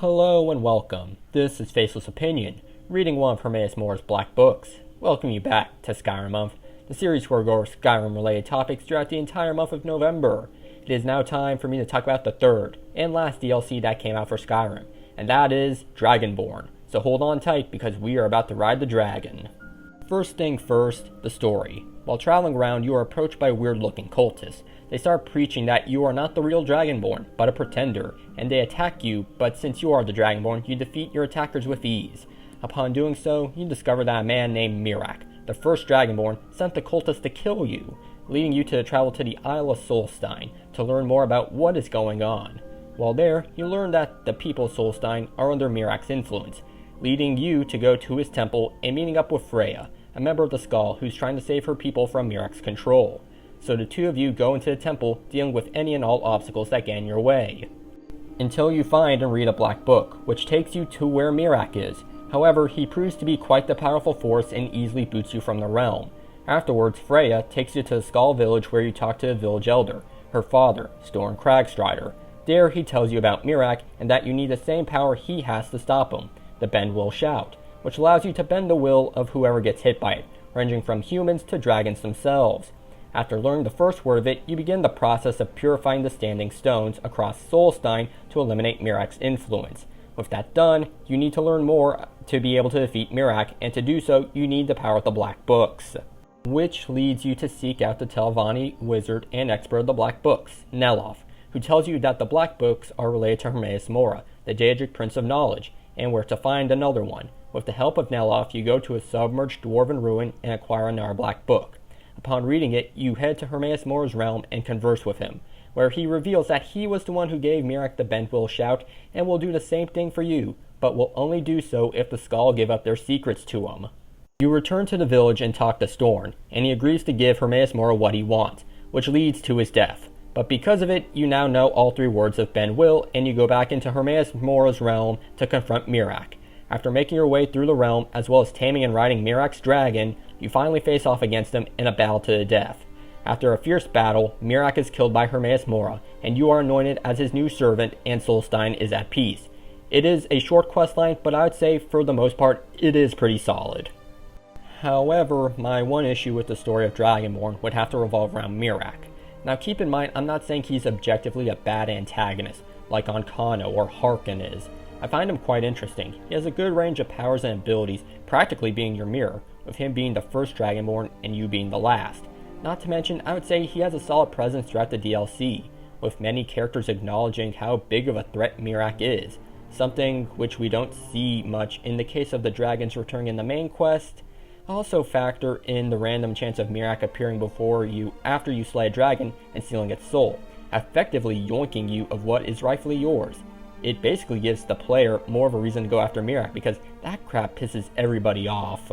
Hello and welcome. This is Faceless Opinion, reading one of Hermaeus Moore's Black Books. Welcome you back to Skyrim Month, the series where we go over Skyrim-related topics throughout the entire month of November. It is now time for me to talk about the third and last DLC that came out for Skyrim, and that is Dragonborn. So hold on tight because we are about to ride the dragon. First thing first, the story. While traveling around, you are approached by weird-looking cultists. They start preaching that you are not the real Dragonborn, but a pretender, and they attack you, but since you are the Dragonborn, you defeat your attackers with ease. Upon doing so, you discover that a man named Mirak, the first Dragonborn, sent the cultists to kill you, leading you to travel to the Isle of Solstein to learn more about what is going on. While there, you learn that the people of Solstein are under Mirak's influence, leading you to go to his temple and meeting up with Freya, a member of the Skull who's trying to save her people from Mirak's control. So the two of you go into the temple, dealing with any and all obstacles that get in your way. Until you find and read a black book, which takes you to where Mirak is. However, he proves to be quite the powerful force and easily boots you from the realm. Afterwards, Freya takes you to the Skull village where you talk to the village elder, her father, Storm Cragstrider. There he tells you about Mirak and that you need the same power he has to stop him, the Bend Will Shout, which allows you to bend the will of whoever gets hit by it, ranging from humans to dragons themselves. After learning the first word of it, you begin the process of purifying the standing stones across Solstein to eliminate Mirak's influence. With that done, you need to learn more to be able to defeat Mirak, and to do so, you need the power of the Black Books. Which leads you to seek out the Telvanni wizard and expert of the Black Books, Neloth, who tells you that the Black Books are related to Hermaeus Mora, the Daedric Prince of Knowledge, and where to find another one. With the help of Neloth, you go to a submerged dwarven ruin and acquire another Black Book. Upon reading it, you head to Hermaeus Mora's realm and converse with him, where he reveals that he was the one who gave Mirak the Bent Will Shout and will do the same thing for you, but will only do so if the Skull give up their secrets to him. You return to the village and talk to Storm, and he agrees to give Hermaeus Mora what he wants, which leads to his death. But because of it, you now know all three words of Bend Will, and you go back into Hermaeus Mora's realm to confront Mirak. After making your way through the realm, as well as taming and riding Mirak's dragon, you finally face off against him in a battle to the death. After a fierce battle, Mirak is killed by Hermaeus Mora, and you are anointed as his new servant, and Solstein is at peace. It is a short questline, but I would say for the most part, it is pretty solid. However, my one issue with the story of Dragonborn would have to revolve around Mirak. Now keep in mind, I'm not saying he's objectively a bad antagonist, like Ancano or Harkin is. I find him quite interesting. He has a good range of powers and abilities, practically being your mirror, with him being the first Dragonborn and you being the last. Not to mention, I would say he has a solid presence throughout the DLC, with many characters acknowledging how big of a threat Mirak is, something which we don't see much in the case of the dragons returning in the main quest. Also factor in the random chance of Mirak appearing before you after you slay a dragon and stealing its soul, effectively yoinking you of what is rightfully yours. It basically gives the player more of a reason to go after Mirak because that crap pisses everybody off.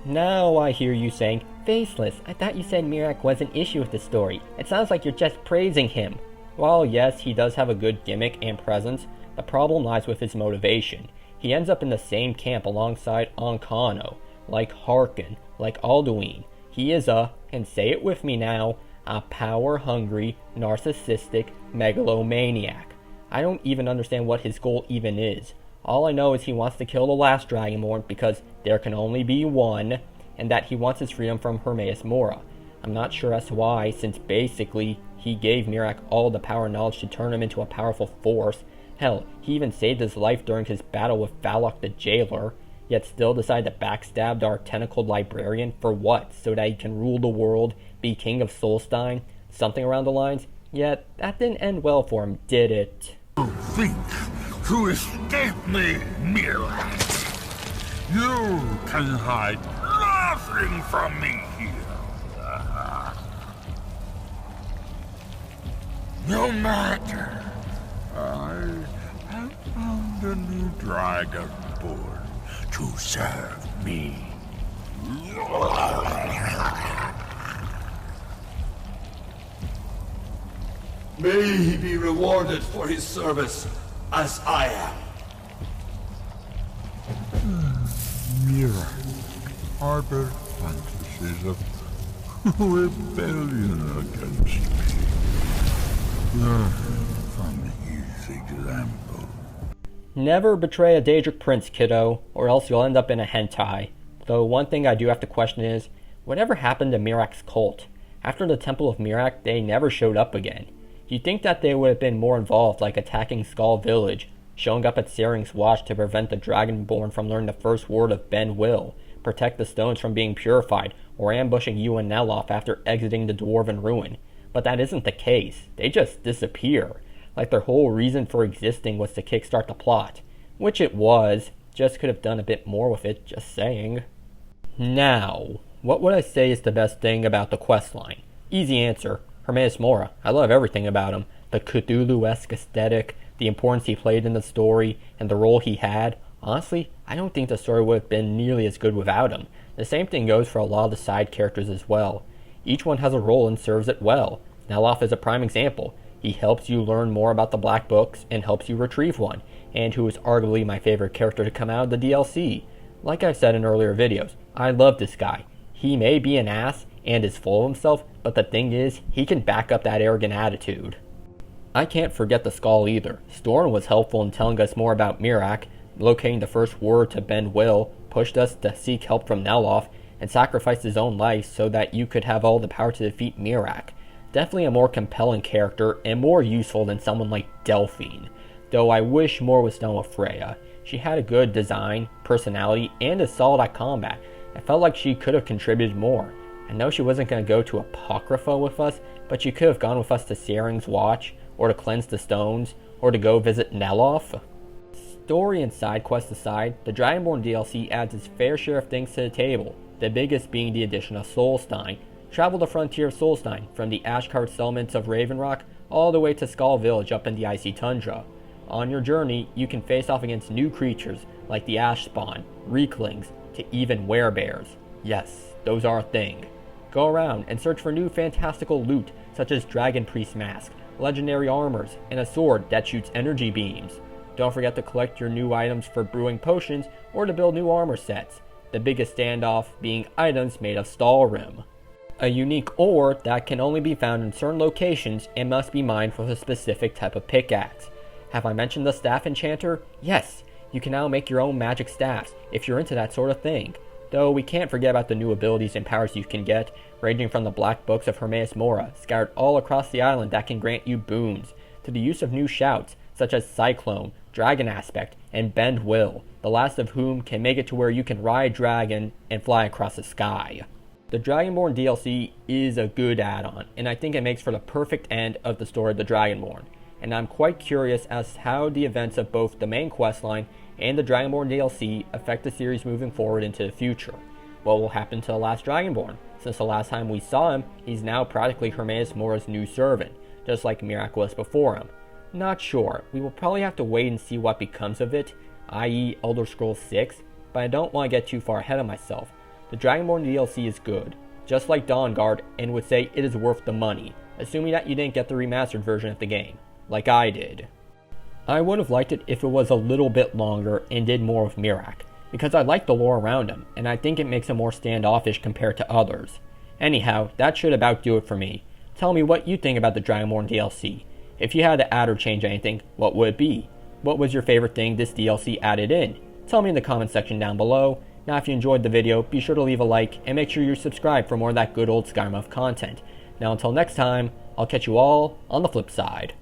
Now I hear you saying, "Faceless, I thought you said Mirak was an issue with the story. It sounds like you're just praising him." While yes, he does have a good gimmick and presence, the problem lies with his motivation. He ends up in the same camp alongside Ancano, like Harkin, like Alduin. He is and say it with me now, a power-hungry, narcissistic megalomaniac. I don't even understand what his goal even is. All I know is he wants to kill the last Dragonborn because there can only be one, and that he wants his freedom from Hermaeus Mora. I'm not sure as to why, since basically he gave Mirak all the power and knowledge to turn him into a powerful force. Hell, he even saved his life during his battle with Valok the Jailer, yet still decided to backstab our tentacled librarian for what? So that he can rule the world, be king of Solstein, something around the lines? Yet that didn't end well for him, did it? You think to escape me, Mirak? You can hide nothing from me here. No matter. I have found a new Dragonborn to serve me. May he be rewarded for his service, as I am. Mirak harbored fantasies of rebellion against me. Learn from his example. Never betray a Daedric prince, kiddo, or else you'll end up in a hentai. Though one thing I do have to question is, whatever happened to Mirak's cult? After the Temple of Mirak, they never showed up again. You'd think that they would have been more involved, like attacking Skull Village, showing up at Searing's Watch to prevent the Dragonborn from learning the first word of Ben Will, protect the stones from being purified, or ambushing you and Neloth after exiting the Dwarven Ruin. But that isn't the case. They just disappear. Like their whole reason for existing was to kickstart the plot. Which it was, just could have done a bit more with it, just saying. Now, what would I say is the best thing about the questline? Easy answer, Hermaeus Mora. I love everything about him. The Cthulhu-esque aesthetic, the importance he played in the story, and the role he had. Honestly, I don't think the story would have been nearly as good without him. The same thing goes for a lot of the side characters as well. Each one has a role and serves it well. Neloth is a prime example. He helps you learn more about the Black Books and helps you retrieve one, and who is arguably my favorite character to come out of the DLC. Like I've said in earlier videos, I love this guy. He may be an ass and is full of himself, but the thing is, he can back up that arrogant attitude. I can't forget the Skull either. Storm was helpful in telling us more about Mirak, locating the first word to Ben Will, pushed us to seek help from Neloth, and sacrificed his own life so that you could have all the power to defeat Mirak. Definitely a more compelling character and more useful than someone like Delphine, though I wish more was done with Freya. She had a good design, personality, and is solid at combat. I felt like she could have contributed more. I know she wasn't going to go to Apocrypha with us, but she could have gone with us to Searing's Watch, or to cleanse the stones, or to go visit Neloth. Story and side quests aside, the Dragonborn DLC adds its fair share of things to the table, the biggest being the addition of Solstein. Travel the frontier of Solstein, from the ash-carved settlements of Ravenrock all the way to Skull Village up in the icy tundra. On your journey, you can face off against new creatures like the Ash Spawn, Reeklings, to even werebears. Yes, those are a thing. Go around and search for new fantastical loot such as Dragon Priest Mask, legendary armors, and a sword that shoots energy beams. Don't forget to collect your new items for brewing potions or to build new armor sets, the biggest standoff being items made of Stalrim. A unique ore that can only be found in certain locations and must be mined with a specific type of pickaxe. Have I mentioned the Staff Enchanter? Yes, you can now make your own magic staffs if you're into that sort of thing. Though we can't forget about the new abilities and powers you can get, ranging from the Black Books of Hermaeus Mora, scattered all across the island that can grant you boons, to the use of new shouts, such as Cyclone, Dragon Aspect, and Bend Will, the last of whom can make it to where you can ride dragon and fly across the sky. The Dragonborn DLC is a good add-on, and I think it makes for the perfect end of the story of the Dragonborn, and I'm quite curious as to how the events of both the main questline and the Dragonborn DLC affect the series moving forward into the future. What will happen to the last Dragonborn? Since the last time we saw him, he's now practically Hermaeus Mora's new servant, just like Mirak was before him. Not sure, we will probably have to wait and see what becomes of it, i.e. Elder Scrolls 6, but I don't want to get too far ahead of myself. The Dragonborn DLC is good, just like Dawnguard, and would say it is worth the money, assuming that you didn't get the remastered version of the game, like I did. I would have liked it if it was a little bit longer and did more with Mirak, because I like the lore around him, and I think it makes him more standoffish compared to others. Anyhow, that should about do it for me. Tell me what you think about the Dragonborn DLC. If you had to add or change anything, what would it be? What was your favorite thing this DLC added in? Tell me in the comment section down below. Now if you enjoyed the video, be sure to leave a like and make sure you're subscribed for more of that good old Skyrim content. Now until next time, I'll catch you all on the flip side.